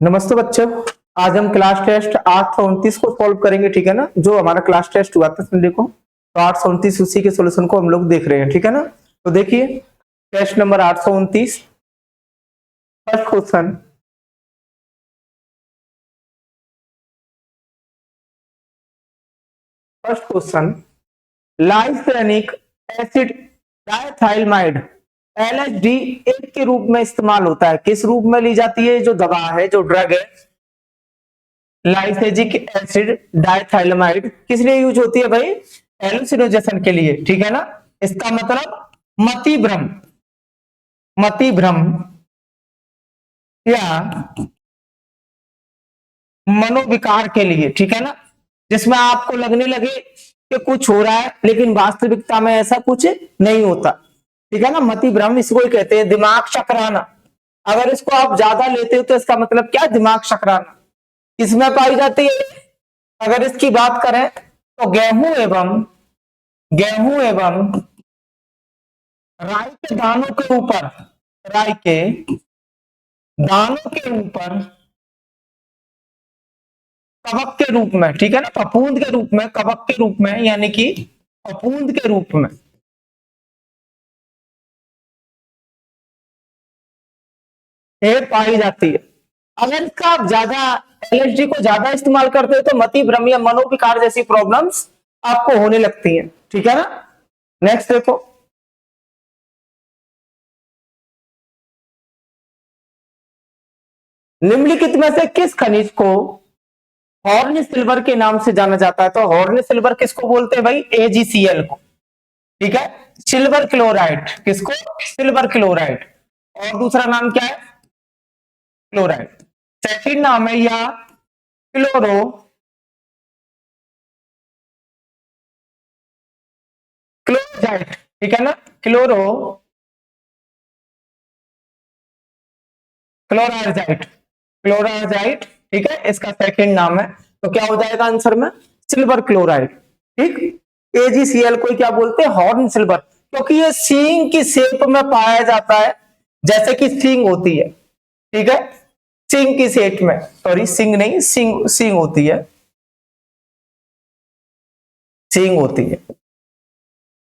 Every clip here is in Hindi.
नमस्ते बच्चों। आज हम क्लास टेस्ट 829 को सॉल्व करेंगे, ठीक है ना। जो हमारा क्लास टेस्ट हुआ था संडे को, तो 829 उसी के सॉल्यूशन को हम लोग देख रहे हैं, ठीक है ना। तो देखिए, test number 829, first question. First question, lysergic acid diethylamide LSD एक के रूप में इस्तेमाल होता है। किस रूप में ली जाती है? जो दवा है, जो ड्रग है, लाइसेजिक एसिड डाइथाइलमाइड किस लिए यूज होती है भाई? एलुसिनोजेशन के लिए, ठीक है ना। इसका मतलब मति भ्रम, मति भ्रम या मनोविकार के लिए, ठीक है ना। जिसमें आपको लगने लगे कि कुछ हो रहा है, लेकिन वास्तविकता में ऐसा कुछ नहीं होता, ठीक है ना। मति भ्रम इसको ही कहते हैं। दिमाग चकराना, अगर इसको आप ज्यादा लेते हो तो इसका मतलब क्या? दिमाग चकराना। किसमें पाई जाती है? अगर इसकी बात करें तो गेहूं एवं राई के दानों के ऊपर, राई के दानों के ऊपर कवक के रूप में, ठीक है ना, फफूंद के रूप में, कवक के रूप में, यानी कि फफूंद के रूप में ये पाई जाती है। अगर इसका आप ज्यादा LSD को ज्यादा इस्तेमाल करते हो तो मति भ्रम या मनोविकार जैसी प्रॉब्लम्स आपको होने लगती हैं, ठीक है ना। नेक्स्ट देखो, निम्नलिखित में से किस खनिज को हॉर्न सिल्वर के नाम से जाना जाता है? तो हॉर्न सिल्वर किसको बोलते हैं भाई? AgCl को, ठीक है। सिल्वर क्लोराइड किसको? Silver chloride. और दूसरा नाम क्या है? क्लोराइड। सेकंड नाम है या क्लोरो क्लोराइड, ठीक है ना। क्लोरो क्लोराइड, क्लोराइड, ठीक है, इसका सेकंड नाम है। तो क्या हो जाएगा आंसर में? सिल्वर क्लोराइड, ठीक। AgCl को क्या बोलते हैं? हॉर्न सिल्वर, क्योंकि ये सींग की शेप में पाया जाता है, जैसे कि सींग होती है, ठीक है। सींग की शेप में, सॉरी सींग नहीं, सींग, सींग होती है, सींग होती है।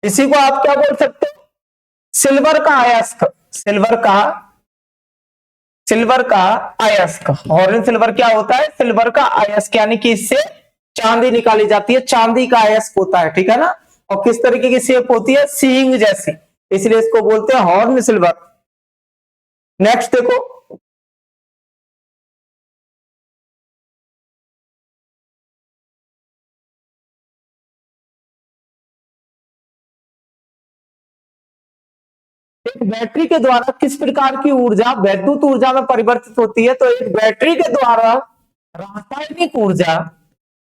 इसी को आप क्या बोल सकते हो? सिल्वर का अयस्क, सिल्वर का, सिल्वर का अयस्क। हॉर्न सिल्वर क्या होता है? सिल्वर का अयस्क, यानी कि इससे चांदी निकाली जाती है, चांदी का अयस्क होता है, ठीक है ना। और किस तरीके की शेप होती है? सींग जैसी, इसलिए इसको बोलते हैं हॉर्न सिल्वर। नेक्स्ट देखो, एक बैटरी के द्वारा किस प्रकार की ऊर्जा वैद्युत ऊर्जा में परिवर्तित होती है? तो एक बैटरी के द्वारा रासायनिक ऊर्जा,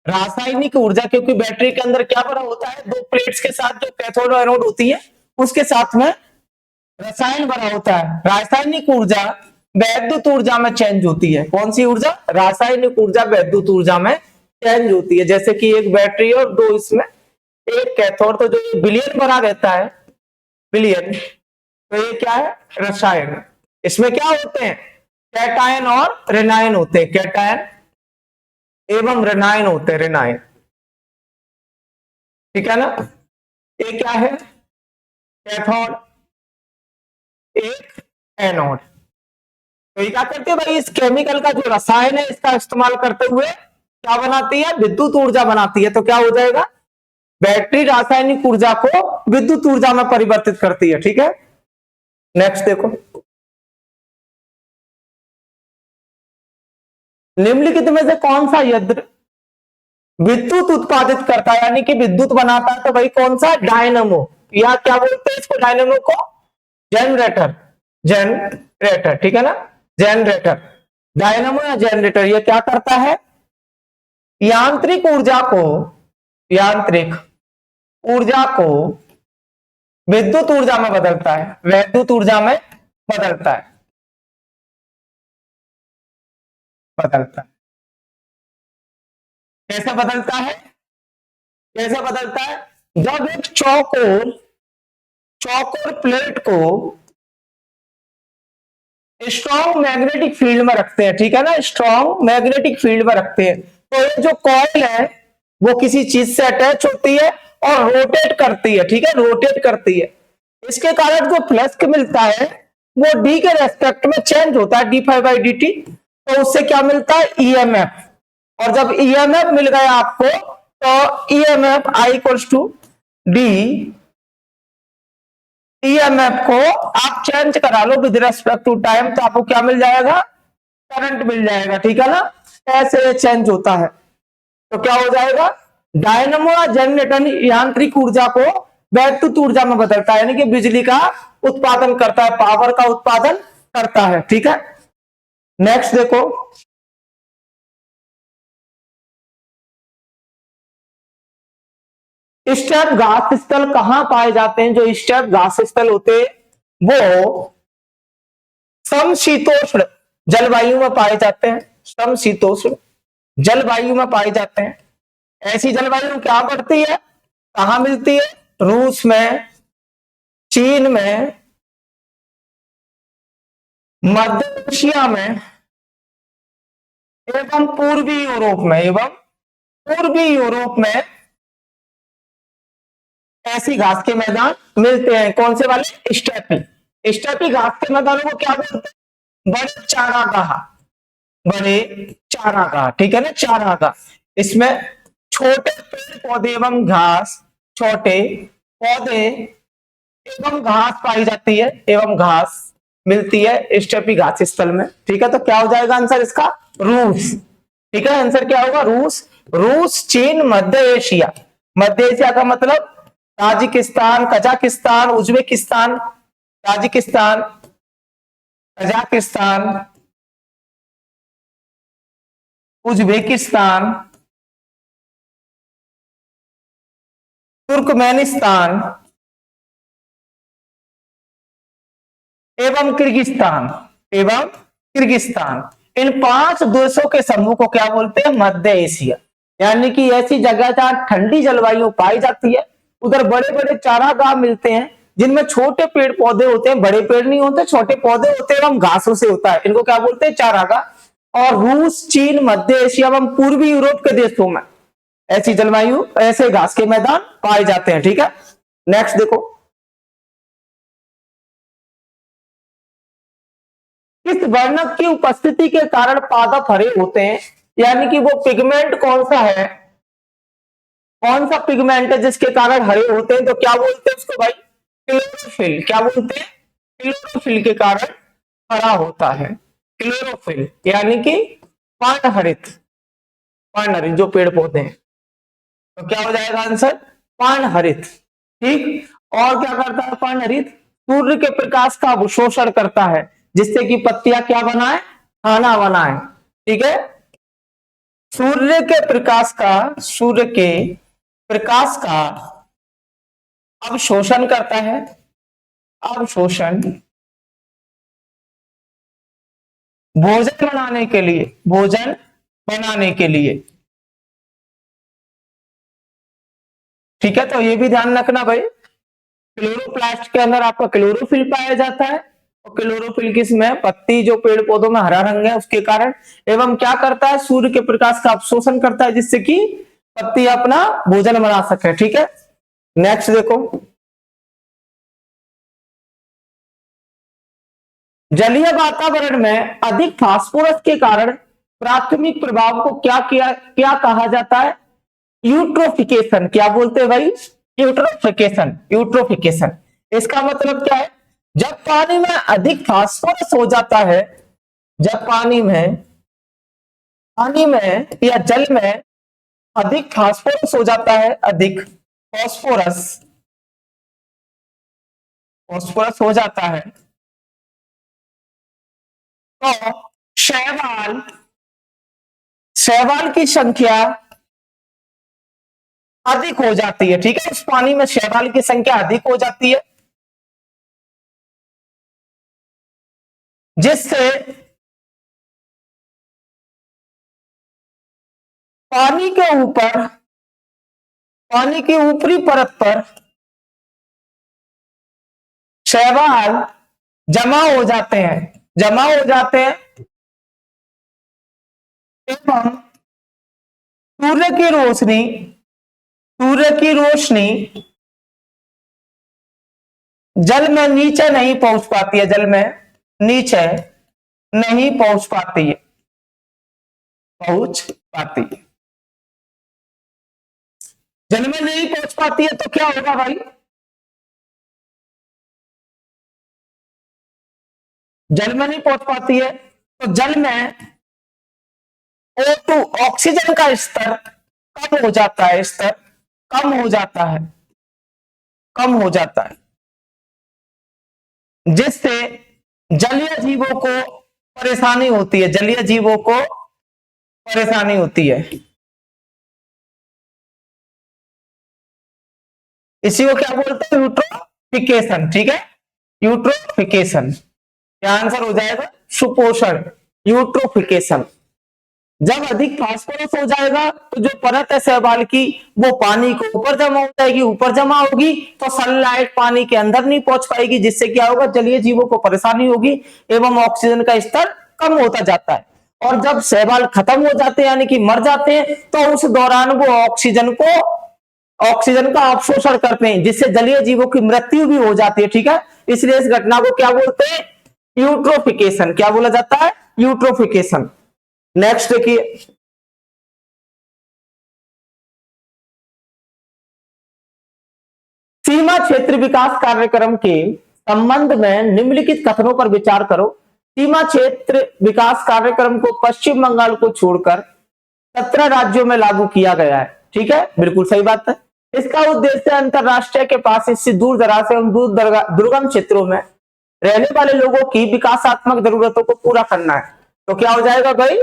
रासायनिक ऊर्जा, क्योंकि बैटरी के अंदर क्या भरा होता है? दो प्लेट्स के साथ जो कैथोड और एनोड होती है, उसके साथ में रसायन भरा होता है। रासायनिक ऊर्जा वैद्युत ऊर्जा में चेंज होती है। कौन सी ऊर्जा? रासायनिक ऊर्जा वैद्युत ऊर्जा में चेंज होती है। जैसे कि एक बैटरी और दो इसमें एक कैथोड, तो जो बिलियन भरा रहता है, बिलियन, तो ये क्या है? रसायन। इसमें क्या होते हैं? कैटायन और ऋणायन होते हैं, कैटायन एवं ऋणायन होते हैं, ऋणायन, ठीक है ना। ये क्या है? कैथोड, एक एनोड। तो ये क्या करते हैं भाई? इस केमिकल का जो रसायन है, इसका इस्तेमाल करते हुए क्या बनाती है? विद्युत ऊर्जा बनाती है। तो क्या हो जाएगा? बैटरी रासायनिक ऊर्जा को विद्युत ऊर्जा में परिवर्तित करती है, ठीक है। नेक्स्ट देखो, निम्नलिखित में से कौन सा यंत्र विद्युत उत्पादित करता है, यानी कि विद्युत बनाता है? तो भाई कौन सा? डायनमो, या क्या बोलते हैं इसको? डायनमो को जनरेटर, जनरेटर, ठीक है ना, जनरेटर। डायनमो या जनरेटर ये क्या करता है? यांत्रिक ऊर्जा को, यांत्रिक ऊर्जा को विद्युत ऊर्जा में बदलता है, वैद्युत ऊर्जा में बदलता है, बदलता है। कैसे बदलता है? कैसे बदलता है? जब एक चौकोर, चौकोर प्लेट को स्ट्रॉन्ग मैग्नेटिक फील्ड में रखते हैं, ठीक है ना, स्ट्रॉन्ग मैग्नेटिक फील्ड में रखते हैं। तो ये जो कॉइल है वो किसी चीज से अटैच होती है और रोटेट करती है, ठीक है, रोटेट करती है। इसके कारण जो फ्लक्स मिलता है वो डी के रेस्पेक्ट में चेंज होता है, D five by D T. तो उससे क्या मिलता है, ईएमएफ। और जब ईएमएफ मिल गया आपको तो EMF I equals to D, EMF को आप चेंज करा लो विद रेस्पेक्ट टू टाइम तो आपको क्या मिल जाएगा, करंट मिल जाएगा, ठीक है ना। ऐसे चेंज होता है तो क्या हो जाएगा, डायनमो या जनरेटर यांत्रिक ऊर्जा को वैद्युत ऊर्जा में बदलता है, यानी कि बिजली का उत्पादन करता है, पावर का उत्पादन करता है, ठीक है। नेक्स्ट देखो, स्टेप घास स्थल कहां पाए जाते हैं। जो स्टेप घास स्थल होते वो समशीतोष्ण जलवायु में पाए जाते हैं, समशीतोष्ण जलवायु में पाए जाते हैं। ऐसी जलवायु क्या बढ़ती है, कहां मिलती है, रूस में, चीन में, मध्य एशिया में एवं पूर्वी यूरोप में, एवं पूर्वी यूरोप में ऐसी घास के मैदान मिलते हैं। कौन से वाले, स्टेपी। स्टेपी घास के मैदानों को क्या बोलते हैं, बड़े चारागाह, बड़े चारागाह, ठीक है ना, चारागाह। इसमें छोटे पेड़ पौधे एवं घास, छोटे पौधे एवं घास पाई जाती है, एवं घास मिलती है स्टेपी घास स्थल में, ठीक है। तो क्या हो जाएगा आंसर इसका, रूस, ठीक है। आंसर क्या होगा, रूस। रूस, चीन, मध्य एशिया। मध्य एशिया का मतलब Tajikistan, Kazakhstan, Uzbekistan, Tajikistan, Kazakhstan, Uzbekistan, Turkmenistan एवं किर्गिस्तान, एवं किर्गिस्तान। इन 5 देशों के समूह को क्या बोलते हैं, मध्य एशिया। यानी कि ऐसी जगह जहां ठंडी जलवायु पाई जाती है, उधर बड़े बड़े चारागाह मिलते हैं जिनमें छोटे पेड़ पौधे होते हैं, बड़े पेड़ नहीं होते, छोटे पौधे होते हैं एवं घासों से होता है, इनको क्या बोलते हैं, चारागाह। और रूस, चीन, मध्य एशिया एवं पूर्वी यूरोप के देशों में ऐसी जलवायु, ऐसे घास के मैदान पाए जाते हैं, ठीक है। नेक्स्ट देखो, किस वर्णक की उपस्थिति के कारण पादप हरे होते हैं। यानी कि वो पिगमेंट कौन सा है, कौन सा पिगमेंट है जिसके कारण हरे होते हैं, तो क्या बोलते हैं उसको भाई, क्लोरोफिल। क्या बोलते हैं, क्लोरोफिल के कारण हरा होता है, क्लोरोफिल यानी कि पर्णहरित, पर्णहरित जो पेड़ पौधे हैं। तो क्या हो जाएगा आंसर, पर्णहरित, ठीक। और क्या करता है पर्णहरित, सूर्य के प्रकाश का अवशोषण करता है जिससे कि पत्तियां क्या बनाए, खाना बनाए, ठीक है। सूर्य के प्रकाश का, सूर्य के प्रकाश का अवशोषण करता है, अवशोषण भोजन बनाने के लिए, भोजन बनाने के लिए, ठीक है। तो ये भी ध्यान रखना भाई, क्लोरोप्लास्ट के अंदर आपका क्लोरोफिल पाया जाता है और क्लोरोफिल किसमें, पत्ती जो पेड़ पौधों में हरा रंग है उसके कारण। एवं क्या करता है, सूर्य के प्रकाश का अवशोषण करता है जिससे कि पत्ती अपना भोजन बना सके, ठीक है। नेक्स्ट देखो, जलीय वातावरण में अधिक फास्फोरस के कारण प्राथमिक प्रभाव को क्या कहा जाता है, यूट्रोफिकेशन। क्या बोलते हैं भाई, यूट्रोफिकेशन, यूट्रोफिकेशन। इसका मतलब क्या है, जब पानी में अधिक फास्फोरस हो जाता है, जब पानी में या जल में अधिक फास्फोरस हो जाता है, अधिक फास्फोरस, फास्फोरस हो जाता है तो शैवाल, शैवाल की संख्या अधिक हो जाती है, ठीक है। उस पानी में शैवाल की संख्या अधिक हो जाती है जिससे पानी के ऊपर, पानी की ऊपरी परत पर शैवाल जमा हो जाते हैं, जमा हो जाते हैं एवं सूर्य की रोशनी जल में नीचे नहीं पहुंच पाती है, जल में नीचे नहीं पहुंच पाती है, जल में नहीं पहुंच पाती है तो क्या होगा भाई, जल में नहीं पहुंच पाती है तो जल में O2 ऑक्सीजन का स्तर कम हो जाता है, स्तर कम हो जाता है, कम हो जाता है, जिससे जलीय जीवों को परेशानी होती है, जलीय जीवों को परेशानी होती है। इसी को क्या बोलते हैं, यूट्रोफिकेशन। ठीक है, यूट्रोफिकेशन, क्या आंसर हो जाएगा, सुपोषण, यूट्रोफिकेशन। जब अधिक फास्फोरस हो जाएगा तो जो परत है शैवाल की वो पानी को ऊपर जमा हो जाएगी, ऊपर जमा होगी तो सनलाइट पानी के अंदर नहीं पहुंच पाएगी, जिससे क्या होगा, जलीय जीवों को परेशानी होगी एवं ऑक्सीजन का स्तर कम होता जाता है। और जब शैवाल खत्म हो जाते हैं यानी कि मर जाते हैं तो उस दौरान वो ऑक्सीजन का अवशोषण करते हैं, जिससे जलीय जीवों की मृत्यु भी हो जाती है। ठीक है, इसलिए इस घटना को क्या बोलते हैं, यूट्रोफिकेशन। क्या बोला जाता है, यूट्रोफिकेशन। नेक्स्ट देखिए, सीमा क्षेत्र विकास कार्यक्रम के संबंध में निम्नलिखित कथनों पर विचार करो। सीमा क्षेत्र विकास कार्यक्रम को पश्चिम बंगाल को छोड़कर 17 राज्यों में लागू किया गया है। ठीक है, बिल्कुल सही बात है। इसका उद्देश्य अंतरराष्ट्रीय के पास इससे दूर दराज एवं दुर्गम क्षेत्रों में रहने वाले लोगों की विकासात्मक जरूरतों को पूरा करना है। तो क्या हो जाएगा भाई,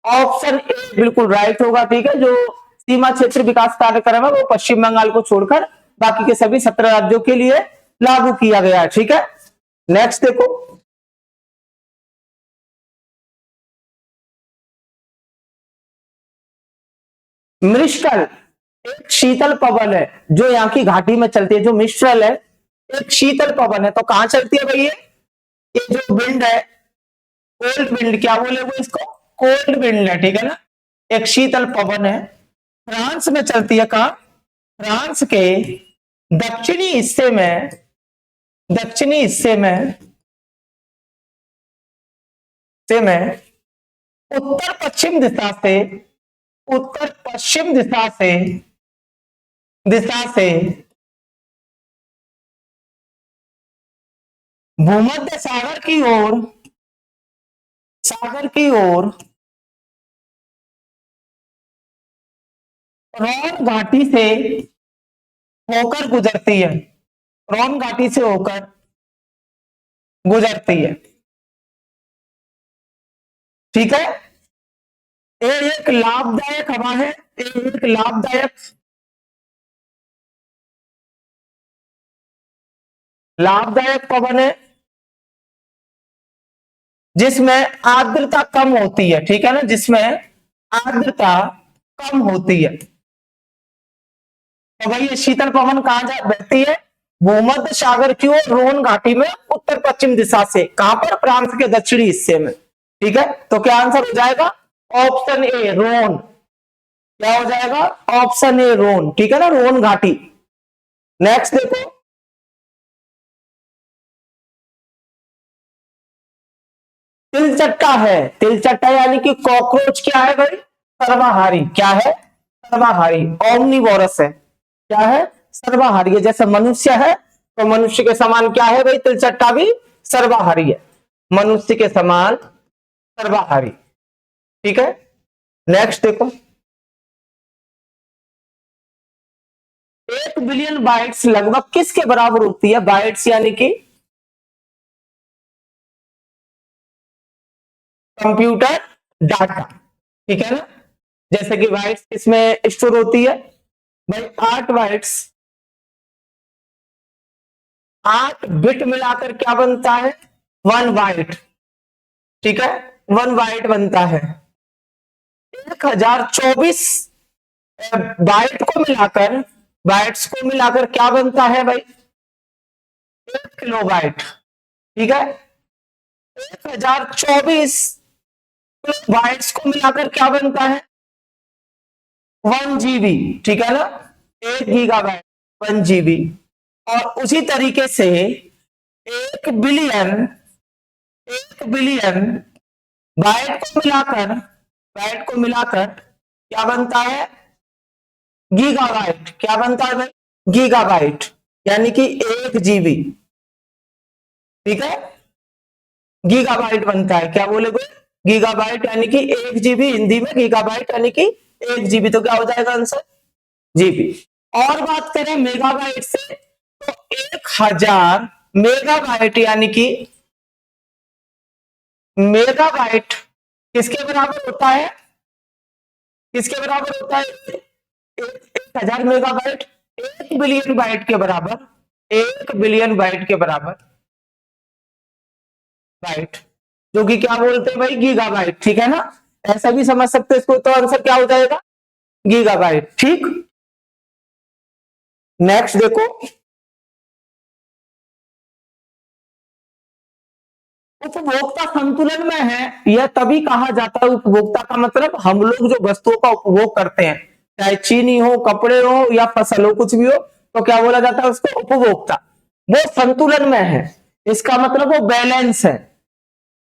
ऑप्शन ए बिल्कुल राइट होगा। ठीक है, जो सीमा क्षेत्र विकास कार्यक्रम है वो पश्चिम बंगाल को छोड़कर बाकी के सभी 17 राज्यों के लिए लागू किया गया है। ठीक है, नेक्स्ट देखो, मिस्ट्रल एक शीतल पवन है जो यहाँ की घाटी में चलती है। जो मिस्ट्रल है एक शीतल पवन है, तो कहां चलती है भाई, ये जो विंड है, कोल्ड विंड, क्या बोले वो इसको, कोल्ड विंड है। ठीक है ना, एक शीतल पवन है, फ्रांस में चलती है। कहा, फ्रांस के दक्षिणी हिस्से में, दक्षिणी हिस्से में उत्तर पश्चिम दिशा से, उत्तर पश्चिम दिशा से भूमध्य सागर की ओर, सागर की ओर रॉन घाटी से होकर गुजरती है, रॉन घाटी से होकर गुजरती है। ठीक है, ये एक लाभदायक हवा है, ये एक लाभदायक पवन है जिसमें आर्द्रता कम होती है। ठीक है ना, जिसमें आर्द्रता कम होती है। तो भाई ये शीतल पवन कहां जा बहती है, भूमध्य सागर की ओर रोन घाटी में उत्तर पश्चिम दिशा से, कहां पर, फ्रांस के दक्षिणी हिस्से में। ठीक है, तो क्या आंसर हो जाएगा, ऑप्शन ए रोन। क्या हो जाएगा, ऑप्शन ए रोन। ठीक है ना, रोन घाटी। नेक्स्ट देखो, तिलचट्टा है, तिलचट्टा यानी कि कॉकरोच क्या है भाई, सर्वाहारी। क्या है, सर्वाहारी, ओमनीवोरस है। क्या है, सर्वाहारी है। जैसे मनुष्य है तो मनुष्य के समान क्या है भाई, तिलचट्टा भी सर्वाहारी है, मनुष्य के समान सर्वाहारी। ठीक है, नेक्स्ट देखो, 1 बिलियन बाइट्स लगभग किसके बराबर होती है, बाइट्स यानी कि कंप्यूटर डाटा। ठीक है ना, जैसे कि बाइट्स किसमें स्टोर होती है भाई, 8 बाइट्स, 8 बिट मिलाकर क्या बनता है, 1 बाइट। ठीक है, 1 बाइट बनता है। 1024 बाइट्स को मिलाकर क्या बनता है भाई, 1 किलोबाइट। ठीक है, 1024 बाइट्स को मिलाकर क्या बनता है? 1 GB, ठीक है ना? 1 GB 1 GB। और उसी तरीके से 1 बिलियन 1 बिलियन बाइट को मिलाकर क्या बनता है? गीगाबाइट। क्या बनता है भाई? गीगाबाइट, यानी कि 1 GB, ठीक है? गीगाबाइट बनता है। क्या बोले? गीगाबाइट यानी कि 1 GB, हिंदी में गीगाबाइट यानी कि 1 GB। तो क्या हो जाएगा आंसर? जीबी। और बात करें मेगाबाइट से, तो 1000 मेगाबाइट यानी कि मेगाबाइट किसके बराबर होता है? किसके बराबर होता है? 1000 मेगाबाइट 1 बिलियन बाइट के बराबर। 1 बिलियन बाइट के बराबर बाइट, जो कि क्या बोलते हैं भाई? गीगाबाइट, ठीक है ना? ऐसा भी समझ सकते हैं इसको। तो आंसर क्या हो जाएगा? गीगाबाइट, ठीक। नेक्स्ट देखो, उपभोक्ता संतुलन में है, यह तभी कहा जाता है। उपभोक्ता का मतलब हम लोग जो वस्तुओं का उपभोग करते हैं, चाहे चीनी हो, कपड़े हो या फसल हो, कुछ भी हो, तो क्या बोला जाता है उसको? उपभोक्ता। वो संतुलन में है, इसका मतलब वो बैलेंस है।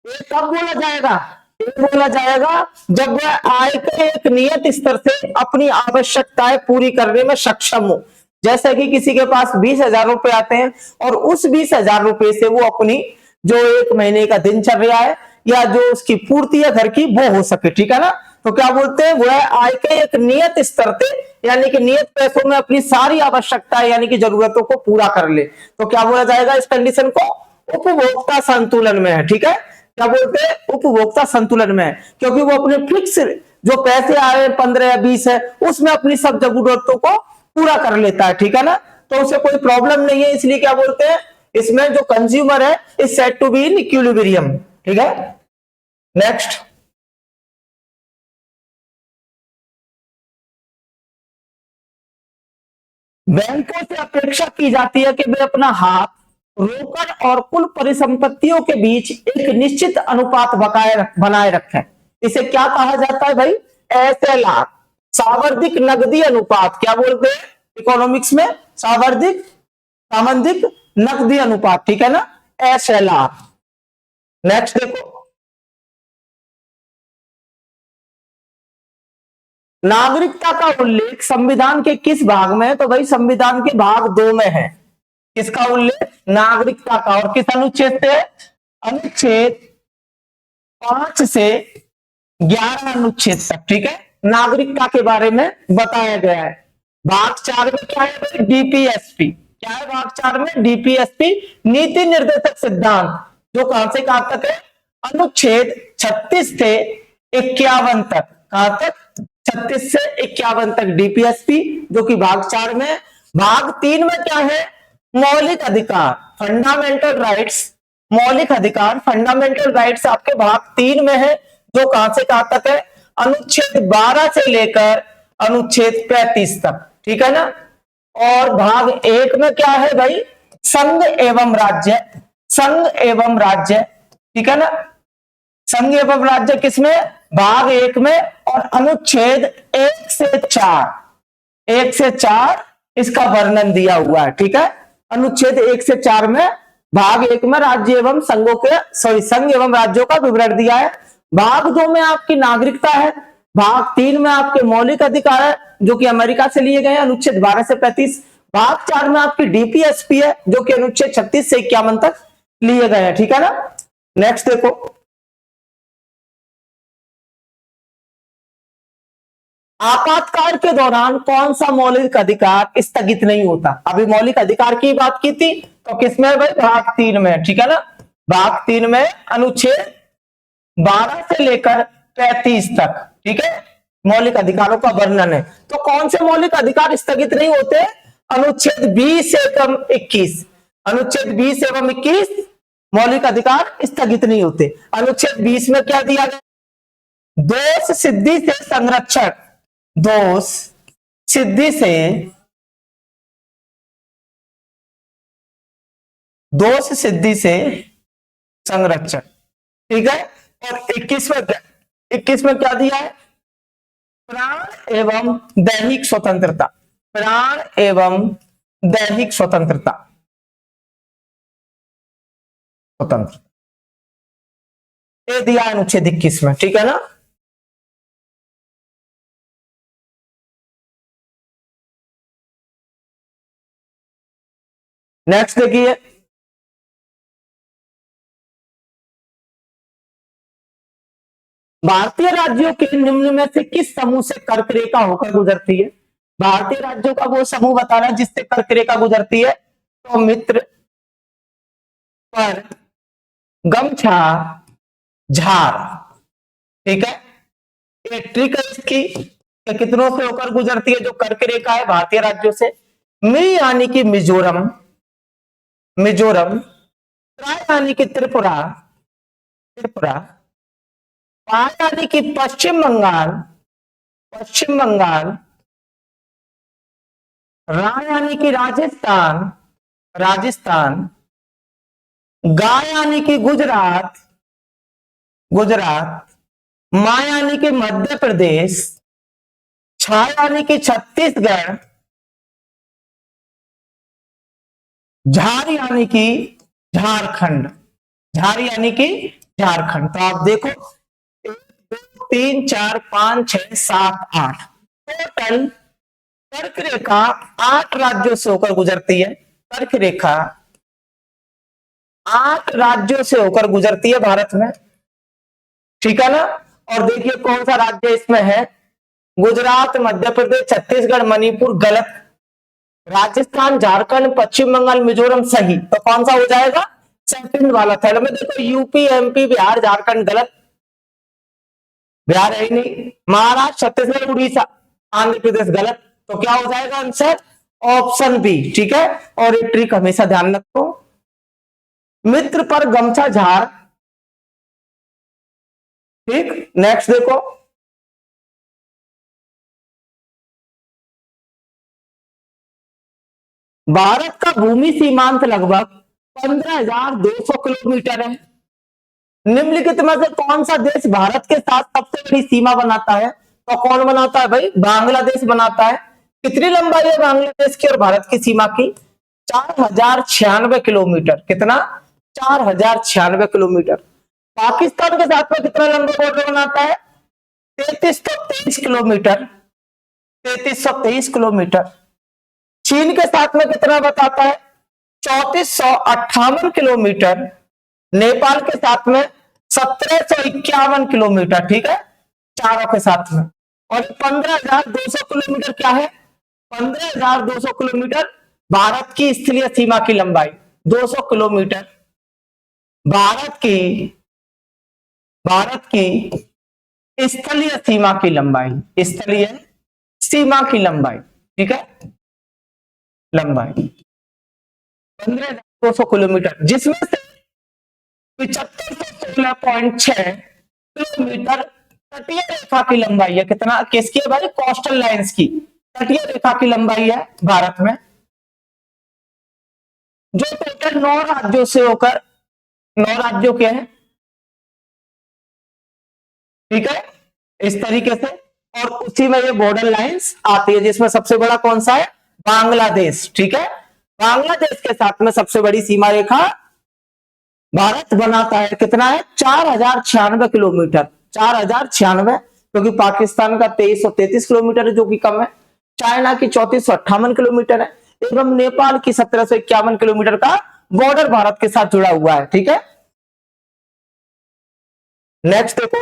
ये कब बोला जाएगा? ये बोला जाएगा जब वह आय के एक नियत स्तर से अपनी आवश्यकताएं पूरी करने में सक्षम हो। जैसे कि किसी के पास 20,000 रुपए आते हैं और उस 20,000 रुपए से वो अपनी जो एक महीने का दिनचर्या है या जो उसकी पूर्ति है घर की, वो हो सके, ठीक है ना? तो क्या बोलते हैं? वह आय के एक नियत स्तर से, यानी कि नियत पैसों में अपनी सारी आवश्यकताएं यानी कि जरूरतों को पूरा कर ले। तो क्या बोला जाएगा इस कंडीशन को? उपभोक्ता संतुलन में है, ठीक है? क्या बोलते हैं? उपभोक्ता संतुलन में है, क्योंकि वो अपने फिक्स जो पैसे आ रहे हैं 15 या 20 है, उसमें अपनी सब जरूरतों को पूरा कर लेता है, ठीक है ना? तो उसे कोई प्रॉब्लम नहीं है, इसलिए क्या बोलते हैं? इसमें जो कंज्यूमर है is said to be in equilibrium, ठीक है? नेक्स्ट, बैंकों से अपेक्षा की जाती है कि वे अपना हाथ रोकड़ और कुल परिसंपत्तियों के बीच एक निश्चित अनुपात बनाए रखें। इसे क्या कहा जाता है भाई? SLR, सावर्धिक नकदी अनुपात। क्या बोलते हैं इकोनॉमिक्स में? सावर्धिक नकदी अनुपात, ठीक है ना? SLR। नेक्स्ट देखो, नागरिकता का उल्लेख संविधान के किस भाग में है? तो भाई संविधान के भाग 2 में है। किसका उल्लेख? नागरिकता का। और किस अनुच्छेद से? अनुच्छेद 5 से 11 अनुच्छेद तक, ठीक है? नागरिकता के बारे में बताया गया है। भाग 4 में क्या है भाई? DPSP। क्या है भाग 4 में? DPSP, नीति निर्देशक सिद्धांत, जो कहां से कहां तक है? अनुच्छेद 36 से 51 तक। कहां तक? 36 से 51 तक DPSP, जो कि भाग 4 में। भाग 3 में क्या है? मौलिक अधिकार, फंडामेंटल राइट्स। मौलिक अधिकार, फंडामेंटल राइट्स आपके भाग 3 में है, जो कहां से कहां तक है? अनुच्छेद 12 से लेकर अनुच्छेद 35 तक, ठीक है ना? और भाग 1 में क्या है भाई? संघ एवं राज्य। संघ एवं राज्य, ठीक है ना? संघ एवं राज्य किसमें? भाग 1 में। और अनुच्छेद 1 से 4 इसका वर्णन दिया हुआ है, ठीक है? अनुच्छेद 1 से 4 में भाग 1 में राज्य एवं संघों के संघ एवं राज्यों का विवरण दिया है। भाग 2 में आपकी नागरिकता है। भाग 3 में आपके मौलिक अधिकार है, जो कि अमेरिका से लिए गए हैं, अनुच्छेद 12 से 35। भाग 4 में आपकी DPSP है, जो कि अनुच्छेद 36 से 51 तक लिए गए हैं, ठीक है ना? नेक्स्ट देखो, आपातकाल के दौरान कौन सा मौलिक अधिकार स्थगित नहीं होता? अभी मौलिक अधिकार की बात की थी, तो किसमें है भाई? भाग 3 में, ठीक है ना? भाग 3 में अनुच्छेद 12 से लेकर 35 तक, ठीक है? मौलिक अधिकारों का वर्णन है। तो कौन से मौलिक अधिकार स्थगित नहीं होते? अनुच्छेद 20 एवं 21। अनुच्छेद 20 एवं 21 मौलिक अधिकार स्थगित नहीं होते। अनुच्छेद 20 में क्या दिया गया? दोष सिद्धि से संरक्षण। दोष सिद्धि से दोष सिद्धि से संरक्षण, ठीक है। और 21 में क्या दिया है? प्राण एवं दैहिक स्वतंत्रता, प्राण एवं दैहिक स्वतंत्रता, स्वतंत्र, ये दिया है अनुच्छेद 21 में, ठीक है ना। नेक्स्ट देखिए, भारतीय राज्यों के निम्न में से किस समूह से कर्क रेखा होकर गुजरती है? भारतीय राज्यों का वो समूह बताना है जिससे कर्क रेखा गुजरती है। तो मित्र, पर, गमछा, झार, ठीक है। ये ट्रिक है इसकी कि कितनों से होकर गुजरती है जो कर्क रेखा है भारतीय राज्यों से। मी यानी कि मिजोरम, मिजोरम, त्रा यानी कि त्रिपुरा, त्रिपुरा, पा यानी कि पश्चिम बंगाल, पश्चिम बंगाल, रा यानी कि राजस्थान, राजस्थान, गा यानी कि गुजरात, गुजरात, मा यानी कि मध्य प्रदेश, छा यानी कि छत्तीसगढ़, झार यानी कि झारखंड, झार यानी कि झारखंड। तो आप देखो 1 2 3 4 5 6 7 8 टोटल कर्क रेखा 8 राज्यों से होकर गुजरती है। कर्क रेखा 8 राज्यों से होकर गुजरती है भारत में, ठीक है ना। और देखिए कौन सा राज्य इसमें है? गुजरात, मध्य प्रदेश, छत्तीसगढ़, मणिपुर गलत, राजस्थान, झारखंड, पश्चिम बंगाल, मिजोरम सही। तो कौन सा हो जाएगा? सेकंड वाला। थर्ड में देखो यूपी, एमपी, बिहार, झारखंड गलत, बिहार है ही नहीं। महाराष्ट्र, छत्तीसगढ़, उड़ीसा, आंध्र प्रदेश गलत। तो क्या हो जाएगा आंसर? ऑप्शन बी, ठीक है। और एक ट्रिक हमेशा ध्यान रखो, मित्र पर गमछा झार, ठीक। नेक्स्ट देखो, भारत का भूमि सीमांत लगभग 15,200 किलोमीटर है। निम्नलिखित में से कौन सा देश भारत के साथ सबसे बड़ी सीमा बनाता है? तो कौन बनाता है भाई? बांग्लादेश बनाता है। कितनी लंबाई है बांग्लादेश की और भारत की सीमा की? 4,096 किलोमीटर। कितना? 4,096 किलोमीटर। पाकिस्तान के साथ में कितना लंबा बॉर्डर बनाता है? 3323 किलोमीटर, 3323 किलोमीटर। चीन के साथ में कितना बताता है? 3458 किलोमीटर। नेपाल के साथ में 1751 किलोमीटर, ठीक है, चारों के साथ में। और 15,200 किलोमीटर क्या है? 15,200 किलोमीटर भारत की स्थलीय सीमा की लंबाई। 200 किलोमीटर भारत की, भारत की स्थलीय सीमा की लंबाई, स्थलीय सीमा की लंबाई, ठीक है, लंबाई 15,200 किलोमीटर, जिसमें से 7516.6 किलोमीटर तटीय रेखा की लंबाई है। कितना? किसकी है भाई? कोस्टल लाइंस की, तटीय रेखा की लंबाई है भारत में, जो टोटल 9 राज्यों से होकर, 9 राज्यों के हैं, ठीक है, इस तरीके से। और उसी में ये बॉर्डर लाइंस आती है, जिसमें सबसे बड़ा कौन सा है? बांग्लादेश, ठीक है। बांग्लादेश के साथ में सबसे बड़ी सीमा रेखा भारत बनाता है। कितना है? 4,096 किलोमीटर, 4,096, क्योंकि पाकिस्तान का 2333 किलोमीटर है जो कि कम है, चाइना की 3458 किलोमीटर है, एवं नेपाल की 1751 किलोमीटर का बॉर्डर भारत के साथ जुड़ा हुआ है, ठीक है। नेक्स्ट देखो,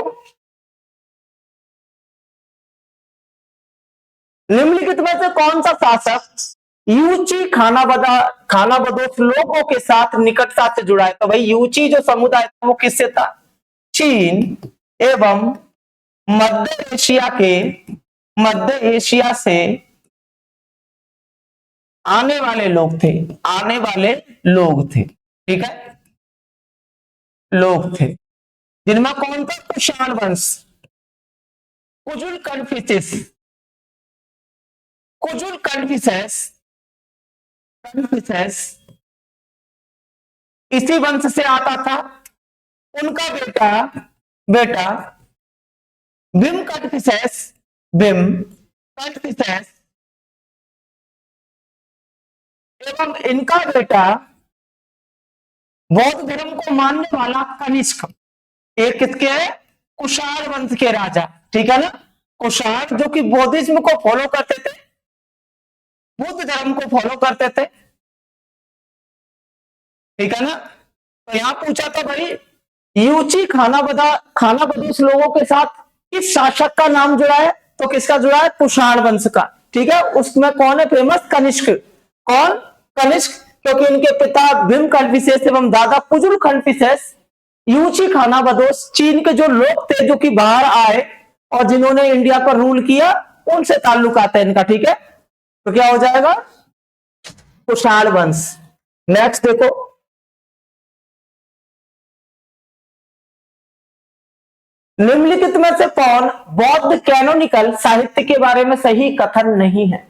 निम्नलिखित में से कौन सा शासक यूची खानाबदोश लोगों के साथ निकटता से जुड़ा है? तो भाई यूची जो समुदाय था वो किससे था? चीन एवं मध्य एशिया के, मध्य एशिया से आने वाले लोग थे, आने वाले लोग थे, ठीक है, लोग थे, जिनमें कौन था? कुषाण वंश, Kujula Confucius, Kujula Confucius, Confucius इसी वंश से आता था। उनका बेटा बेटा बिम कटफिसेस, बिम कटफिसेस एवं इनका बेटा बौद्ध धर्म को मानने वाला कनिष्क। एक किसके है? कुषाण वंश के राजा, ठीक है ना। कुषाण जो कि बौद्धिज्म को फॉलो करते थे, बुद्ध धर्म को फॉलो करते थे, ठीक है ना। तो यहां पूछा था भाई, यूची खानाबदोश लोगों के साथ किस शासक का नाम जुड़ा है? तो किसका जुड़ा है? कुषाण वंश का, ठीक है। उसमें कौन है फेमस? कनिष्क। कौन? कनिष्क, क्योंकि इनके पिता भीम कल्पिसेस एवं दादा कुजुल कल्पिसेस यूची खानाबदोश चीन के जो लोग थे जो कि बाहर आए और जिन्होंने इंडिया पर रूल किया, उनसे ताल्लुक आता है इनका, ठीक है। तो क्या हो जाएगा? कुषाण वंश। नेक्स्ट देखो, निम्नलिखित में से कौन बौद्ध कैनोनिकल साहित्य के बारे में सही कथन नहीं है?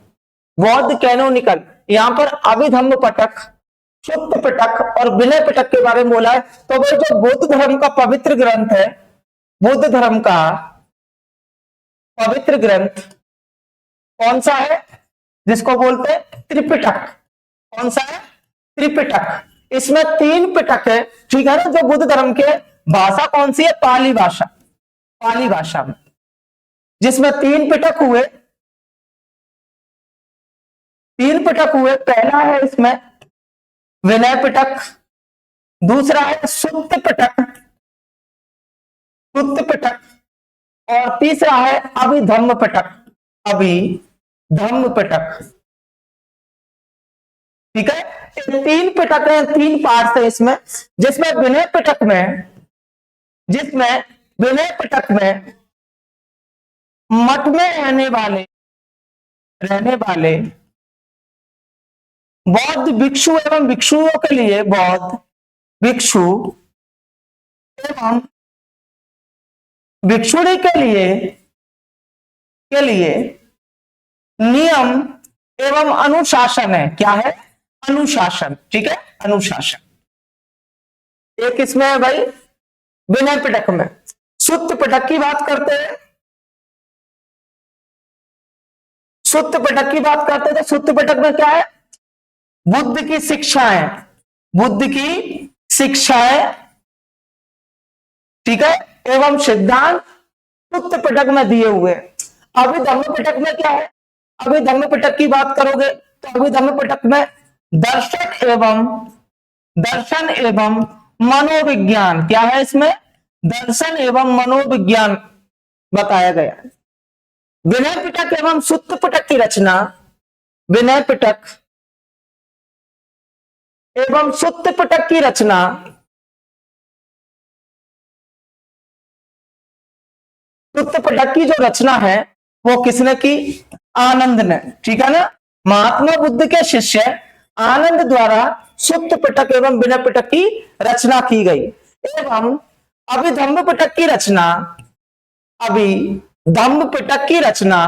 बौद्ध कैनोनिकल, यहां पर अभिधम्म पटक, सुत्त पिटक और विनय पिटक के बारे में बोला है। तो वो जो बौद्ध धर्म का पवित्र ग्रंथ है, बुद्ध धर्म का पवित्र ग्रंथ कौन सा है? जिसको बोलते हैं त्रिपिटक। कौन सा है? त्रिपिटक। इसमें 3 पिटक है, ठीक है ना। जो बुद्ध धर्म के भाषा कौन सी है? पाली भाषा, पाली भाषा में, जिसमें 3 पिटक हुए। 3 पिटक हुए। पहला है इसमें विनय पिटक, दूसरा है सुत्त पिटक, सुत्त पिटक, और तीसरा है अभिधम्म पिटक, अभिधम्म पिटक, ठीक है। 3 पिटक है, 3 पार्ट है इसमें। जिसमें विनय पिटक में मठ में रहने वाले बौद्ध भिक्षु एवं भिक्षुओं के लिए, बौद्ध भिक्षु एवं भिक्षुणी के लिए नियम एवं अनुशासन है। क्या है? अनुशासन, ठीक है, अनुशासन। एक इसमें है भाई विनय पिटक में। सुत्त पिटक की बात करते हैं, सुत्त पिटक की बात करते हैं। तो सुत्त पिटक में क्या है? बुद्ध की शिक्षाएं, बुद्ध की शिक्षाएं, ठीक है, एवं सिद्धांत सुत्त पिटक में दिए हुए। अभिधम्म पिटक में क्या है? अभिधम्म पिटक की बात करोगे तो अभिधम्म पिटक में दर्शन एवं मनोविज्ञान, क्या है इसमें? दर्शन एवं मनोविज्ञान बताया गया है। विनय पिटक एवं सुत्त पिटक की रचना, विनय पिटक एवं सुत्त पिटक की रचना सुत्त पिटक की जो रचना है वो किसने की? आनंद ने, ठीक है ना। महात्मा बुद्ध के शिष्य आनंद द्वारा सुत्त पिटक एवं विनय पिटक की रचना की गई। एवं अभिधम्म पिटक की रचना, अभिधम्म पिटक की रचना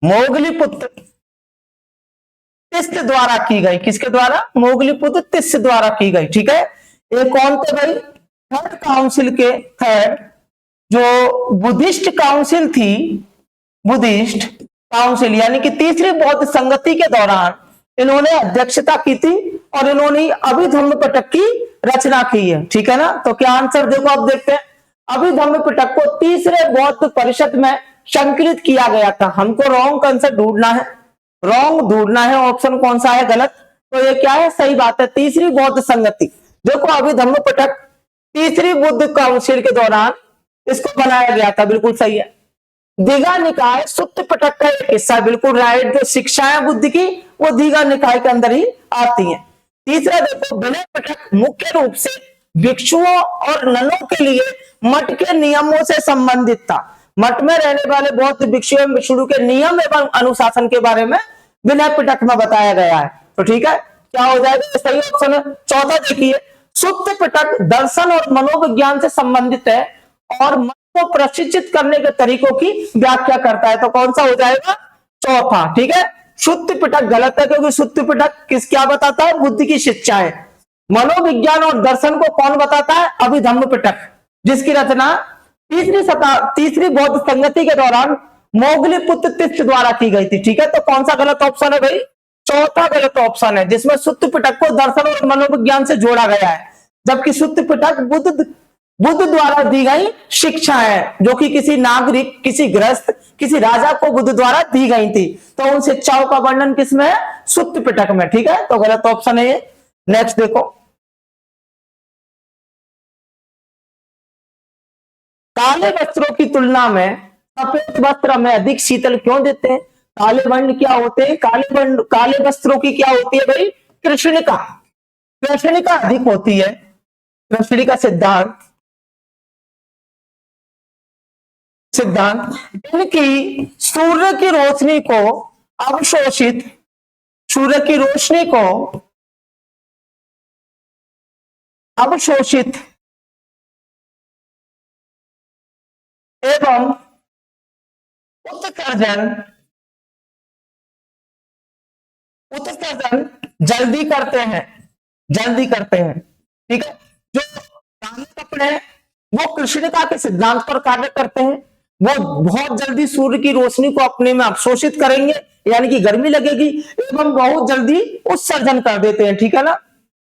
मोगलीपुत्र तिस्त द्वारा की गई। किसके द्वारा? मोगलीपुत्र तिस्त द्वारा की गई, ठीक है। ये कौन थे भाई? थर्ड जो बुद्धिस्ट काउंसिल थी, बुद्धिस्ट काउंसिल यानी कि तीसरी बौद्ध संगति के दौरान इन्होंने अध्यक्षता की थी और इन्होंने अभिधम्म पिटक की रचना की है, ठीक है ना। तो क्या आंसर देखो, आप देखते हैं। अभिधम्म पिटक को तीसरे बौद्ध परिषद में संकलित किया गया था। हमको रॉन्ग आंसर ढूंढना है, रॉन्ग ढूंढना है, ऑप्शन कौन सा है गलत। तो ये क्या है? सही बात है, तीसरी बौद्ध संगति। देखो अभिधम्म पिटक तीसरी बुद्ध काउंसिल के दौरान इसको बनाया गया था, बिल्कुल सही है। दीघा निकाय सुत्त पिटक का एक हिस्सा, बिल्कुल राइट। जो शिक्षाएं बुद्ध की वो दीघा निकाय के अंदर ही आती हैं। तीसरा देखो, विनय पिटक मुख्य रूप से भिक्षुओं और ननों के लिए मठ के नियमों से संबंधित था। मठ में रहने वाले बौद्ध भिक्षु एवं भिक्षुणी के नियम एवं अनुशासन के बारे में विनय पिटक में बताया गया है। तो ठीक है, क्या हो जाएगा? सही ऑप्शन है। चौथा देखिए, सुत्त पिटक दर्शन और मनोविज्ञान से संबंधित है और मन को प्रशिक्षित करने के तरीकों की व्याख्या करता है। तो कौन सा हो जाएगा? चौथा, ठीक है। शुद्ध पिटक गलत है, क्योंकि शुद्ध पिटक किस क्या बताता है? बुद्धि की शिक्षाएं। मनोविज्ञान और दर्शन को कौन बताता है? अभिधम्म पिटक, जिसकी रचना तीसरी बौद्ध संगति के दौरान मोगली पुत्र तिष्ट द्वारा की गई थी। ठीक है, तो कौन सा गलत ऑप्शन है भाई? चौथा गलत ऑप्शन है, जिसमें शुद्ध पिटक को दर्शन और मनोविज्ञान से जोड़ा गया है, जबकि शुद्ध पिटक बुद्ध द्वारा दी गई शिक्षा है, जो कि किसी नागरिक, किसी गृहस्थ, किसी राजा को बुद्ध द्वारा दी गई थी। तो उन शिक्षाओं का वर्णन किसमें है? शुद्ध पिटक में। ठीक है, तो गलत ऑप्शन है ये। नेक्स्ट देखो, काले वस्त्रों की तुलना में सफेद वस्त्र हमें अधिक शीतल क्यों देते हैं? काले वर्ण क्या होते हैं? काले वस्त्रों की क्या होती है भाई? कृष्णिका। कृष्णिका अधिक होती है। कृष्णिका सिद्धांत इनकी अवशोषित सूर्य की रोशनी को अवशोषित एवं उत्सर्जन जल्दी करते हैं। ठीक है, जो काले कपड़े हैं वो कृष्णिका के सिद्धांत पर कार्य करते हैं। वो बहुत जल्दी सूर्य की रोशनी को अपने में अवशोषित करेंगे, यानी कि गर्मी लगेगी, एवं बहुत जल्दी उत्सर्जन कर देते हैं। ठीक है ना।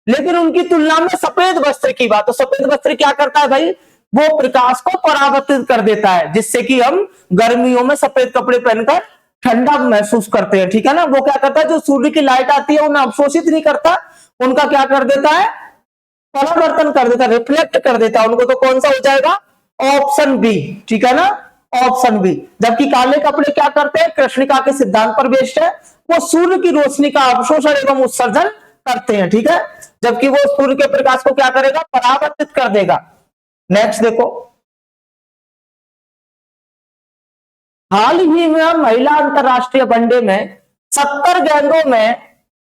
लेकिन उनकी तुलना में सफेद वस्त्र की बात, तो सफेद वस्त्र क्या करता है भाई? वो प्रकाश को परावर्तित कर देता है, जिससे कि हम गर्मियों में सफेद कपड़े पहनकर ठंडा महसूस करते हैं। ठीक है ना। वो क्या करता है? जो सूर्य की लाइट आती है उन्हें अवशोषित नहीं करता, उनका क्या कर देता है? परावर्तन कर देता, रिफ्लेक्ट कर देता है उनको। तो कौन सा हो जाएगा? Option B. ठीक है ना, ऑप्शन बी। जबकि काले कपड़े क्या करते हैं? कृष्णिका के सिद्धांत पर बेस्ड है, वो सूर्य की रोशनी का अवशोषण एवं उत्सर्जन करते हैं। ठीक है, जबकि वो सूर्य के प्रकाश को क्या करेगा? परावर्तित कर देगा। नेक्स्ट देखो, हाल ही में महिला अंतरराष्ट्रीय वनडे में 70 गेंदों में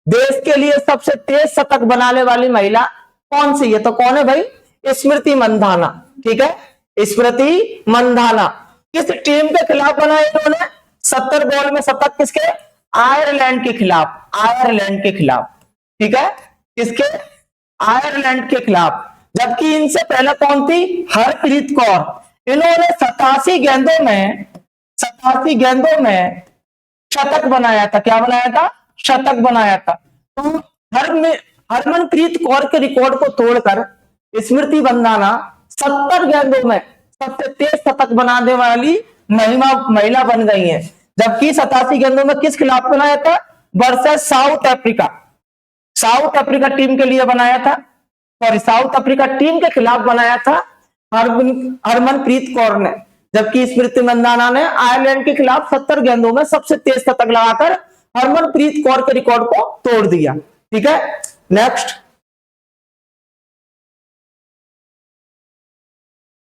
देश के लिए सबसे तेज शतक बनाने वाली महिला कौन सी है? तो कौन है भाई? स्मृति मंधाना। ठीक है, स्मृति मंधाना। किस टीम के खिलाफ बनाया इन्होंने 70 बॉल में शतक? किसके? आयरलैंड के खिलाफ। आयरलैंड के खिलाफ। ठीक है, किसके? आयरलैंड के खिलाफ। जबकि इनसे पहले कौन थी? हरप्रीत कौर। इन्होंने 87 गेंदों में शतक बनाया था। क्या बनाया था? शतक बनाया था। तो हरमनप्रीत कौर के रिकॉर्ड को तोड़कर स्मृति मंधाना 70 गेंदों में सबसे तेज शतक बनाने वाली महिला बन गई है। जबकि 87 गेंदों में किस खिलाफ बनाया था? Versus south Africa. South Africa team के लिए बनाया था, सॉरी, साउथ अफ्रीका टीम के खिलाफ बनाया था हरमनप्रीत कौर ने। जबकि स्मृति मंधाना ने आयरलैंड के खिलाफ 70 गेंदों में सबसे तेज शतक लगाकर हरमनप्रीत कौर के रिकॉर्ड को तोड़ दिया। ठीक है, नेक्स्ट,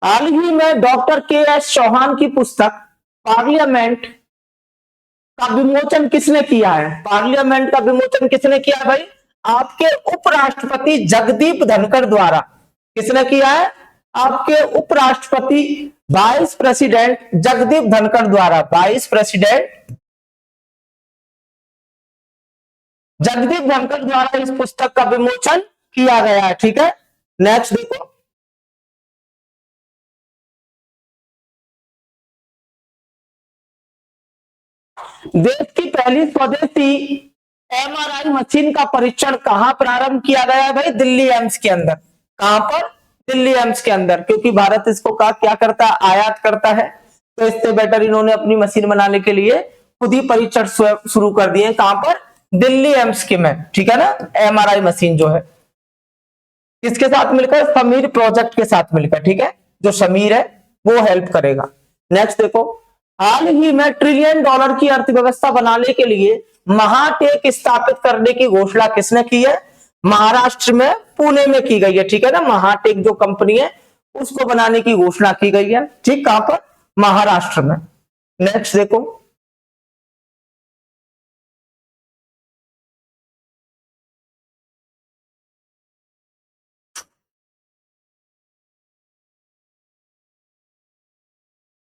हाल ही में डॉक्टर के.एस. चौहान की पुस्तक पार्लियामेंट का विमोचन किसने किया है? पार्लियामेंट का विमोचन किसने किया है भाई? आपके उपराष्ट्रपति जगदीप धनखड़ द्वारा। किसने किया है? आपके उपराष्ट्रपति वाइस प्रेसिडेंट जगदीप धनखड़ द्वारा। वाइस प्रेसिडेंट जगदीप धनखड़ द्वारा इस पुस्तक का विमोचन किया गया है। ठीक है, नेक्स्ट देखो, देश की पहली स्वदेशी एमआरआई मशीन का परीक्षण कहां प्रारंभ किया गया है भाई? दिल्ली एम्स के अंदर। कहां पर? दिल्ली एम्स के अंदर, क्योंकि भारत इसको क्या करता है? आयात करता है। तो इससे बेटर इन्होंने अपनी मशीन बनाने के लिए खुद ही परीक्षण शुरू कर दिए। कहां पर? दिल्ली एम्स के में। ठीक है ना, एमआरआई मशीन जो है किसके साथ मिलकर? समीर प्रोजेक्ट के साथ मिलकर। ठीक है, जो समीर है वो हेल्प करेगा। नेक्स्ट देखो, हाल ही में $1 ट्रिलियन की अर्थव्यवस्था बनाने के लिए महाटेक स्थापित करने की घोषणा किसने की है? महाराष्ट्र में पुणे में की गई है। ठीक है ना, महाटेक जो कंपनी है उसको बनाने की घोषणा की गई है। ठीक, कहां पर? महाराष्ट्र में। नेक्स्ट देखो,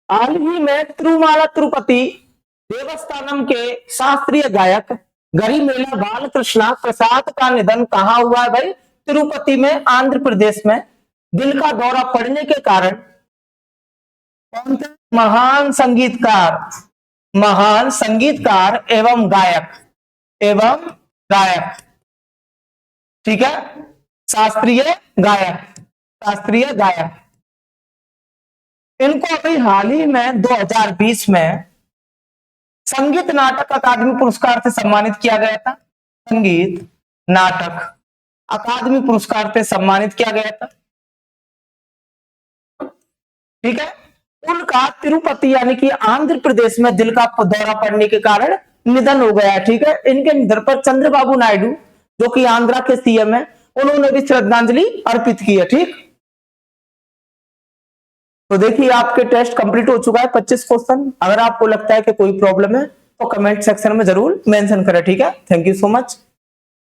हाल ही में तिरुमाला तिरुपति देवस्थानम के शास्त्रीय गायक गरिमेला बालकृष्ण प्रसाद का निधन कहाँ हुआ है भाई? तिरुपति में, आंध्र प्रदेश में। दिल का दौरा पड़ने के कारण कौन थे? महान संगीतकार एवं गायक, ठीक है, शास्त्रीय गायक। इनको अभी हाल ही में 2020 में संगीत नाटक अकादमी पुरस्कार से सम्मानित किया गया था। संगीत नाटक अकादमी पुरस्कार से सम्मानित किया गया था, ठीक है। उनका तिरुपति यानी कि आंध्र प्रदेश में दिल का दौरा पड़ने के कारण निधन हो गया, ठीक है। इनके निधन पर चंद्रबाबू नायडू जो कि आंध्रा के सीएम है, उन्होंने भी श्रद्धांजलि अर्पित की है, ठीक। तो देखिए आपके टेस्ट कंप्लीट हो चुका है, 25 क्वेश्चन। अगर आपको लगता है कि कोई प्रॉब्लम है तो कमेंट सेक्शन में जरूर मेंशन करें, ठीक है। Thank you so much.